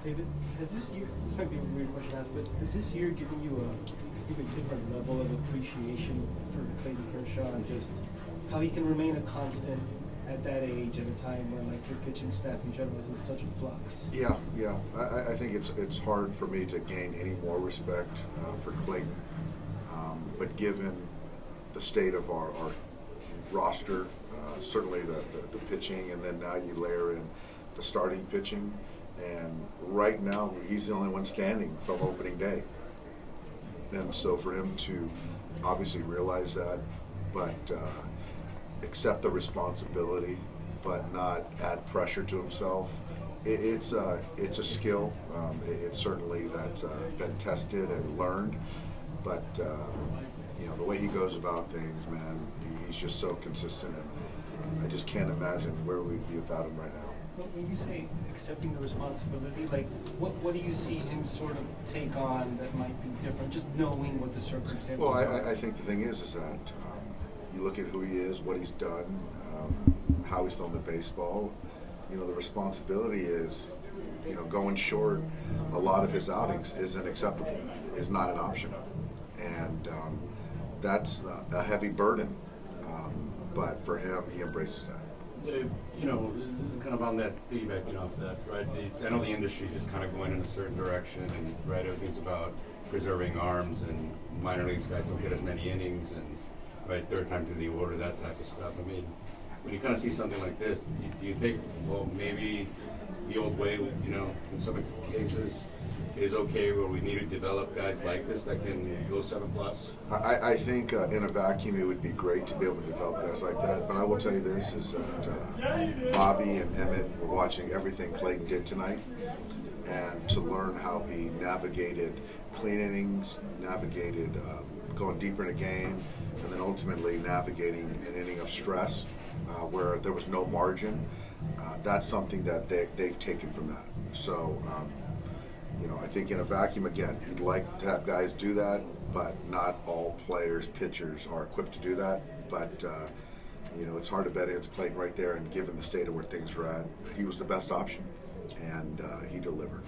David, has this year, this might be a weird question to ask, but has this year given you a even different level of appreciation for Clayton Kershaw and just how he can remain a constant at that age at a time when like your pitching staff in general is in such a flux? Yeah, yeah. I think it's hard for me to gain any more respect for Clayton, but given the state of our roster, certainly the pitching, and then now you layer in the starting pitching, and right now he's the only one standing from opening day. And so for him to obviously realize that, but accept the responsibility, but not add pressure to himself, it's a skill. It's certainly that's been tested and learned, but the way he goes about things, man, he's just so consistent, and I just can't imagine where we'd be without him right now. When you say accepting the responsibility, like what do you see him sort of take on that might be different, just knowing what the circumstances Well, are? I think the thing is that you look at who he is, what he's done, how he's thrown the baseball. The responsibility is, going short a lot of his outings isn't acceptable, is not an option. And that's a heavy burden. But for him, he embraces that. Dave, kind of on that feedback, off that, right? I know the industry's just kind of going in a certain direction, and right, everything's about preserving arms, and minor leagues guys don't get as many innings, and right, third time to the order, that type of stuff. I mean, when you kind of see something like this, do you think, well, maybe the old way, in some cases, is okay, where we need to develop guys like this that can go 7+? I think in a vacuum it would be great to be able to develop guys like that, but I will tell you this, is that Bobby and Emmett were watching everything Clayton did tonight, and to learn how he navigated clean innings, navigated going deeper in a game, and then ultimately navigating an inning of stress where there was no margin. That's something that they've taken from that. So, I think in a vacuum, again, you'd like to have guys do that, but not all players, pitchers are equipped to do that. But, it's hard to bet against Clayton right there, and given the state of where things are at, he was the best option, and he delivered.